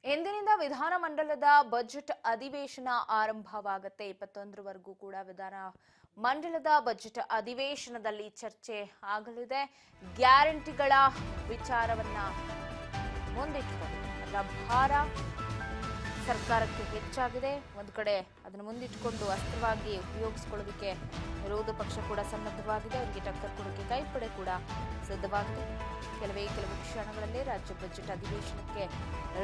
ಎಂದಿನಿಂದ ವಿಧಾನಮಂಡಲದ ಬಜೆಟ್ ಅಧಿವೇಶನ ಆರಂಭವಾಗುತ್ತೆ. 21ರವರೆಗೂ ಕೂಡ ವಿಧಾನ ಮಂಡಲದ ಬಜೆಟ್ ಅಧಿವೇಶನದಲ್ಲಿ ಚರ್ಚೆ ಆಗಲಿದೆ. ಗ್ಯಾರಂಟಿಗಳ ವಿಚಾರವನ್ನ ಮುಂದಿಟ್ಟುಕೊಂಡು ಅದರ ಭಾರ ಸರ್ಕಾರಕ್ಕೆ ಹೆಚ್ಚಾಗಿದೆ. ಒಂದು ಕಡೆ ಅದನ್ನು ಮುಂದಿಟ್ಟುಕೊಂಡು ಅಸ್ತ್ರವಾಗಿ ಉಪಯೋಗಿಸಿಕೊಳ್ಳೋದಕ್ಕೆ ವಿರೋಧ ಪಕ್ಷ ಕೂಡ ಸನ್ನದ್ಧವಾಗಿದೆ. ಅವರಿಗೆ ಟಕ್ಕರ್ ಕೊಡೋಕೆ ಕೈಪಡೆ ಕೂಡ ಸಿದ್ಧವಾಗಿದೆ. ಕೆಲವು ಕ್ಷಣಗಳಲ್ಲೇ ರಾಜ್ಯ ಬಜೆಟ್ ಅಧಿವೇಶನಕ್ಕೆ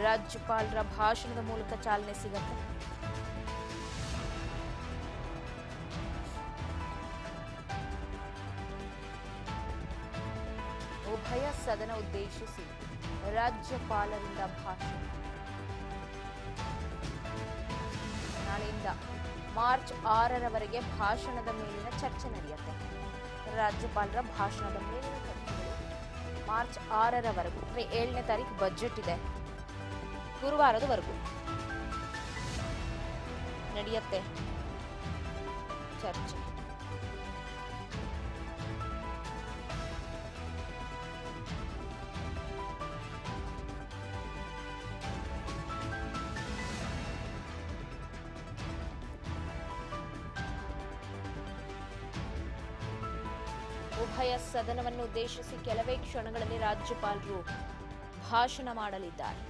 ರಾಜ್ಯಪಾಲರ ಭಾಷಣದ ಮೂಲಕ ಚಾಲನೆ ಸಿಗುತ್ತೆ. ಉಭಯ ಸದನ ಉದ್ದೇಶಿಸಿ ರಾಜ್ಯಪಾಲರಿಂದ ಭಾಷಣ. ನಾಳೆಯಿಂದ ಮಾರ್ಚ್ 6ರವರೆಗೆ ಭಾಷಣದ ಮೇಲಿನ ಚರ್ಚೆ ನಡೆಯುತ್ತೆ. ರಾಜ್ಯಪಾಲರ ಭಾಷಣದ ಮೇಲಿನ ಚರ್ಚೆಗಳು ಮಾರ್ಚ್ 6ರವರೆಗೂ, 7ನೇ ತಾರೀಕು ಬಜೆಟ್ ಇದೆ, ಗುರುವಾರದವರೆಗೂ ನಡೆಯುತ್ತೆ ಚರ್ಚೆ. ಉಭಯ ಸದನವನ್ನು ಉದ್ದೇಶಿಸಿ ಕೆಲವೇ ಕ್ಷಣಗಳಲ್ಲಿ ರಾಜ್ಯಪಾಲರು ಭಾಷಣ ಮಾಡಲಿದ್ದಾರೆ.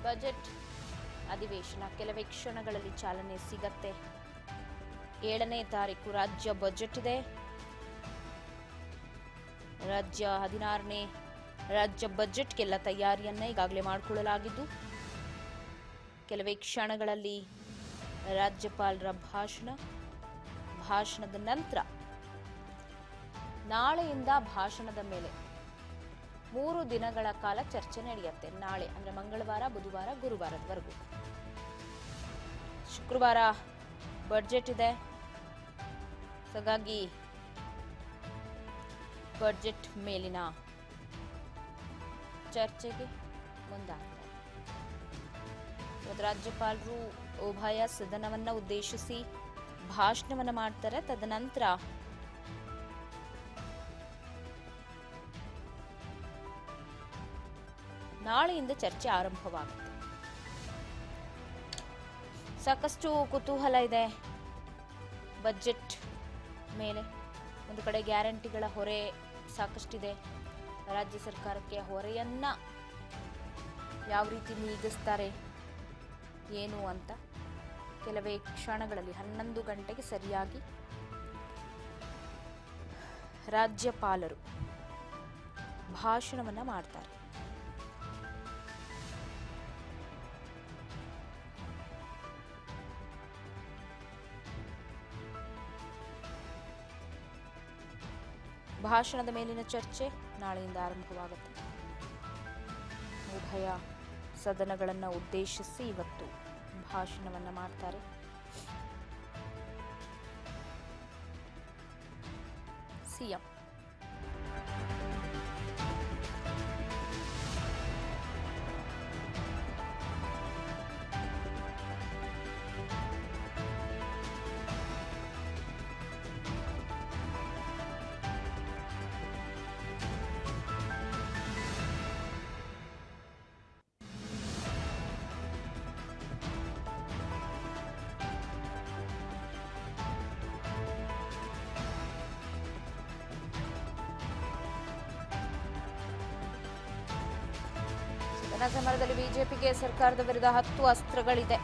ಬಜೆಟ್ ಅಧಿವೇಶನ ಕೆಲವೇ ಕ್ಷಣಗಳಲ್ಲಿ ಚಾಲನೆ ಸಿಗತ್ತೆ. 7ನೇ ತಾರೀಕು ರಾಜ್ಯ ಬಜೆಟ್ ಇದೆ. ರಾಜ್ಯ 16ನೇ ರಾಜ್ಯ ಬಜೆಟ್ಗೆಲ್ಲ ತಯಾರಿಯನ್ನ ಈಗಾಗಲೇ ಮಾಡಿಕೊಳ್ಳಲಾಗಿದ್ದು, ಕೆಲವೇ ಕ್ಷಣಗಳಲ್ಲಿ ರಾಜ್ಯಪಾಲರ ಭಾಷಣದ ನಂತರ ನಾಳೆಯಿಂದ ಭಾಷಣದ ಮೇಲೆ 3 ದಿನಗಳ ಕಾಲ ಚರ್ಚೆ ನಡೆಯುತ್ತೆ. ನಾಳೆ ಅಂದ್ರೆ ಮಂಗಳವಾರ, ಬುಧವಾರ, ಗುರುವಾರದವರೆಗೂ. ಶುಕ್ರವಾರ ಬಜೆಟ್ ಇದೆ. ಹಾಗಾಗಿ ಬಜೆಟ್ ಮೇಲಿನ ಚರ್ಚೆಗೆ ಮುಂದಾಗ್ತಾರೆ. ರಾಜ್ಯಪಾಲರು ಉಭಯ ಸದನವನ್ನ ಉದ್ದೇಶಿಸಿ ಭಾಷಣವನ್ನ ಮಾಡ್ತಾರೆ. ತದನಂತರ ನಾಳೆಯಿಂದ ಚರ್ಚೆ ಆರಂಭವಾಗುತ್ತೆ. ಸಾಕಷ್ಟು ಕುತೂಹಲ ಇದೆ ಬಜೆಟ್ ಮೇಲೆ. ಒಂದು ಕಡೆ ಗ್ಯಾರಂಟಿಗಳ ಹೊರೆ ಸಾಕಷ್ಟಿದೆ. ರಾಜ್ಯ ಸರ್ಕಾರಕ್ಕೆ ಹೊರೆಯನ್ನ ಯಾವ ರೀತಿ ನೀಗಿಸ್ತಾರೆ ಏನು ಅಂತ ಕೆಲವೇ ಕ್ಷಣಗಳಲ್ಲಿ 11 ಗಂಟೆಗೆ ಸರಿಯಾಗಿ ರಾಜ್ಯಪಾಲರು ಭಾಷಣವನ್ನ ಮಾಡ್ತಾರೆ. ಭಾಷಣದ ಮೇಲಿನ ಚರ್ಚೆ ನಾಳೆಯಿಂದ ಆರಂಭವಾಗುತ್ತೆ. ಉಭಯ ಸದನಗಳನ್ನು ಉದ್ದೇಶಿಸಿ ಇವತ್ತು ಭಾಷಣವನ್ನ ಮಾಡ್ತಾರೆ. ಸಿಎಂ ಸಮರದಲ್ಲಿ ಬಿಜೆಪಿಗೆ ಸರ್ಕಾರದ ವಿರುದ್ಧ 10 ಅಸ್ತ್ರಗಳಿದೆ.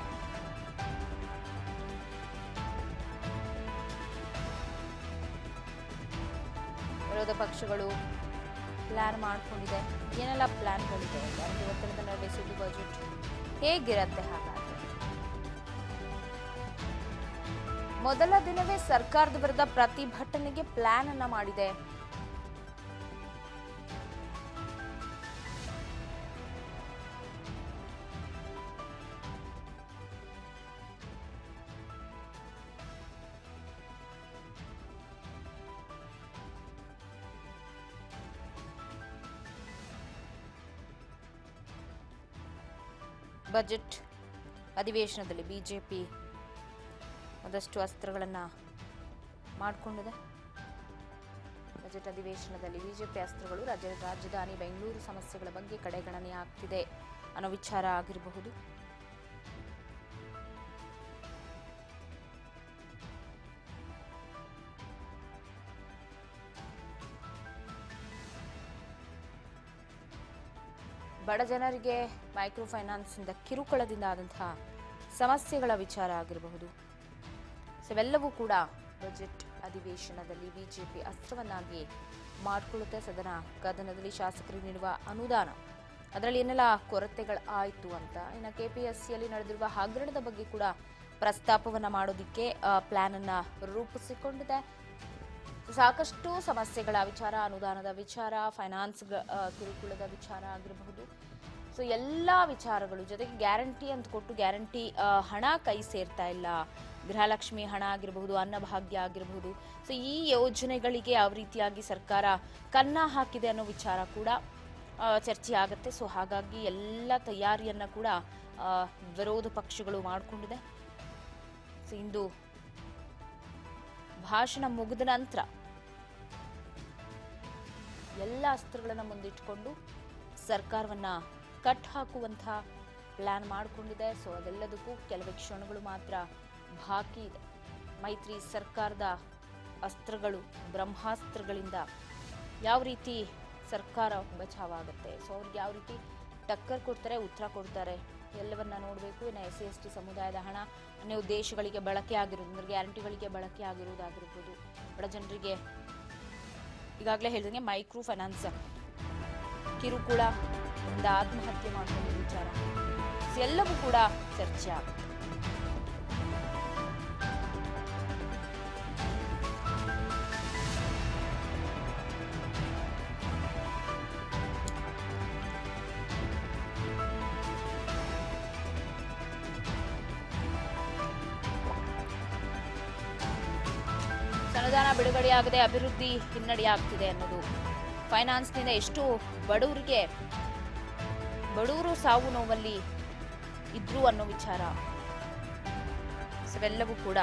ವಿರೋಧ ಪಕ್ಷಗಳು ಪ್ಲಾನ್ ಮಾಡಿಕೊಂಡಿದೆ. ಏನೆಲ್ಲ ಪ್ಲಾನ್ಗಳಿದೆ? ಇವತ್ತಿನ ನಡೆಸಿದ್ದು ಬಜೆಟ್ ಹೇಗಿರತ್ತೆ? ಹಾಗಾದ್ರೆ ಮೊದಲ ದಿನವೇ ಸರ್ಕಾರದ ವಿರುದ್ಧ ಪ್ರತಿಭಟನೆಗೆ ಪ್ಲಾನ್ ಅನ್ನ ಮಾಡಿದೆ. ಬಜೆಟ್ ಅಧಿವೇಶನದಲ್ಲಿ ಬಿಜೆಪಿ ಒಂದಷ್ಟು ಅಸ್ತ್ರಗಳನ್ನು ಮಾಡಿಕೊಂಡಿದೆ. ಬಜೆಟ್ ಅಧಿವೇಶನದಲ್ಲಿ ಬಿಜೆಪಿ ಅಸ್ತ್ರಗಳು ರಾಜಧಾನಿ ಬೆಂಗಳೂರು ಸಮಸ್ಯೆಗಳ ಬಗ್ಗೆ ಕಡೆಗಣನೆ ಆಗ್ತಿದೆ ಅನ್ನೋ ವಿಚಾರ ಆಗಿರಬಹುದು. ಬಡ ಜನರಿಗೆ ಮೈಕ್ರೋ ಫೈನಾನ್ಸ್ನಿಂದ ಕಿರುಕುಳದಿಂದ ಆದಂತಹ ಸಮಸ್ಯೆಗಳ ವಿಚಾರ ಆಗಿರಬಹುದು. ಇವೆಲ್ಲವೂ ಕೂಡ ಬಜೆಟ್ ಅಧಿವೇಶನದಲ್ಲಿ ಬಿಜೆಪಿ ಅಸ್ತ್ರವನ್ನಾಗಿ ಮಾಡಿಕೊಳ್ಳುತ್ತೆ. ಸದನ ಕದನದಲ್ಲಿ ಶಾಸಕರಿಗೆ ನೀಡುವ ಅನುದಾನ, ಅದರಲ್ಲಿ ಏನೆಲ್ಲ ಕೊರತೆಗಳು ಆಯಿತು ಅಂತ, ಇನ್ನು ಕೆಪಿಎಸ್ಸಿಯಲ್ಲಿ ನಡೆದಿರುವ ಹಗರಣದ ಬಗ್ಗೆ ಕೂಡ ಪ್ರಸ್ತಾಪವನ್ನ ಮಾಡೋದಿಕ್ಕೆ ಪ್ಲಾನ್ ಅನ್ನ ರೂಪಿಸಿಕೊಂಡಿದೆ. ಸಾಕಷ್ಟು ಸಮಸ್ಯೆಗಳ ವಿಚಾರ, ಅನುದಾನದ ವಿಚಾರ, ಫೈನಾನ್ಸ್ ಕಿರುಕುಳದ ವಿಚಾರ ಆಗಿರಬಹುದು. ಸೊ ಎಲ್ಲ ವಿಚಾರಗಳು ಜೊತೆಗೆ ಗ್ಯಾರಂಟಿ ಅಂತ ಕೊಟ್ಟು ಗ್ಯಾರಂಟಿ ಹಣ ಕೈ ಸೇರ್ತಾ ಇಲ್ಲ. ಗೃಹಲಕ್ಷ್ಮಿ ಹಣ ಆಗಿರಬಹುದು, ಅನ್ನಭಾಗ್ಯ ಆಗಿರಬಹುದು. ಸೊ ಈ ಯೋಜನೆಗಳಿಗೆ ಯಾವ ರೀತಿಯಾಗಿ ಸರ್ಕಾರ ಕನ್ನ ಹಾಕಿದೆ ಅನ್ನೋ ವಿಚಾರ ಕೂಡ ಚರ್ಚೆ ಆಗುತ್ತೆ. ಸೊ ಹಾಗಾಗಿ ಎಲ್ಲ ತಯಾರಿಯನ್ನ ಕೂಡ ವಿರೋಧ ಪಕ್ಷಗಳು ಮಾಡಿಕೊಂಡಿದೆ. ಸೊ ಇಂದು ಭಾಷಣ ಮುಗಿದ ನಂತರ ಎಲ್ಲ ಅಸ್ತ್ರಗಳನ್ನು ಮುಂದಿಟ್ಟುಕೊಂಡು ಸರ್ಕಾರವನ್ನ ಕಟ್ ಹಾಕುವಂತಹ ಪ್ಲಾನ್ ಮಾಡಿಕೊಂಡಿದೆ. ಸೊ ಅದೆಲ್ಲದಕ್ಕೂ ಕೆಲವೇ ಕ್ಷಣಗಳು ಮಾತ್ರ ಬಾಕಿ ಇದೆ. ಮೈತ್ರಿ ಸರ್ಕಾರದ ಅಸ್ತ್ರಗಳು, ಬ್ರಹ್ಮಾಸ್ತ್ರಗಳಿಂದ ಯಾವ ರೀತಿ ಸರ್ಕಾರ ಬಚಾವಾಗುತ್ತೆ, ಸೊ ಅವ್ರಿಗೆ ಯಾವ ರೀತಿ ಟಕ್ಕರ್ ಕೊಡ್ತಾರೆ, ಉತ್ತರ ಕೊಡ್ತಾರೆ, ಎಲ್ಲವನ್ನ ನೋಡಬೇಕು. ಇನ್ನು SC/ST ಸಮುದಾಯದ ಹಣ ಅನ್ಯ ಉದ್ದೇಶಗಳಿಗೆ ಬಳಕೆ ಆಗಿರೋದು, ಅಂದ್ರೆ ಗ್ಯಾರಂಟಿಗಳಿಗೆ ಬಳಕೆ ಆಗಿರುವುದಾಗಿರ್ಬೋದು, ಬಡ ಜನರಿಗೆ ಈಗಾಗಲೇ ಹೇಳಿದಂಗೆ ಮೈಕ್ರೋ ಫೈನಾನ್ಸ್ ಕಿರುಕುಳ ಆತ್ಮಹತ್ಯೆ ಮಾಡಿಕೊಂಡ ವಿಚಾರ ಎಲ್ಲವೂ ಕೂಡ ಚರ್ಚೆ ಆಗುತ್ತೆ. ಅನುದಾನ ಬಿಡುಗಡೆಯಾಗದೆ ಅಭಿವೃದ್ಧಿ ಹಿನ್ನಡೆಯಾಗ್ತಿದೆ ಅನ್ನೋದು, ಫೈನಾನ್ಸ್ನಿಂದ ಎಷ್ಟು ಬಡವರು ಸಾವು ನೋವಲ್ಲಿ ಇದ್ರು ಅನ್ನೋ ವಿಚಾರ ಇವೆಲ್ಲವೂ ಕೂಡ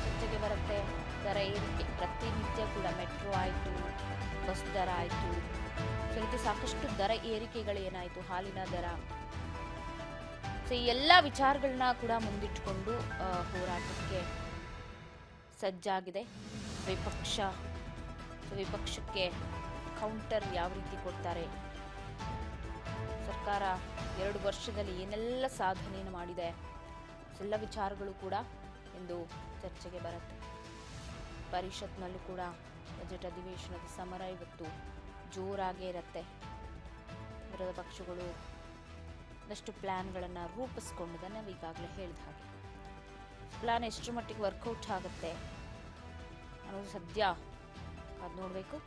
ಚರ್ಚೆಗೆ ಬರುತ್ತೆ. ದರ ಏರಿಕೆ ಪ್ರತಿನಿತ್ಯ ಕೂಡ ಮೆಟ್ರೋ ಆಯಿತು, ಬಸ್ ದರ ಆಯಿತು, ಈ ರೀತಿ ಸಾಕಷ್ಟು ದರ ಏರಿಕೆಗಳೇನಾಯಿತು, ಹಾಲಿನ ದರ. ಸೊ ಈ ಎಲ್ಲ ವಿಚಾರಗಳನ್ನ ಕೂಡ ಮುಂದಿಟ್ಟುಕೊಂಡು ಹೋರಾಟಕ್ಕೆ ಸಜ್ಜಾಗಿದೆ ವಿಪಕ್ಷಕ್ಕೆ ಕೌಂಟರ್ ಯಾವ ರೀತಿ ಕೊಡ್ತಾರೆ, ಸರ್ಕಾರ 2 ವರ್ಷದಲ್ಲಿ ಏನೆಲ್ಲ ಸಾಧನೆಯನ್ನು ಮಾಡಿದೆ, ಎಲ್ಲ ವಿಚಾರಗಳು ಕೂಡ ಇಂದು ಚರ್ಚೆಗೆ ಬರುತ್ತೆ. ಪರಿಷತ್ನಲ್ಲೂ ಕೂಡ ಬಜೆಟ್ ಅಧಿವೇಶನದ ಸಮರ ಇವತ್ತು ಜೋರಾಗೇ ಇರುತ್ತೆ. ವಿರೋಧ ಪಕ್ಷಗಳು ಒಂದಷ್ಟು ಪ್ಲಾನ್ಗಳನ್ನು ರೂಪಿಸ್ಕೊಂಡಿದೆ. ನಾವು ಈಗಾಗಲೇ ಹೇಳಿದ ಹಾಗೆ ಪ್ಲಾನ್ ಎಷ್ಟರ ಮಟ್ಟಿಗೆ ವರ್ಕೌಟ್ ಆಗುತ್ತೆ ಅನ್ನೋದು ಸದ್ಯ ಅದು ನೋಡಬೇಕು.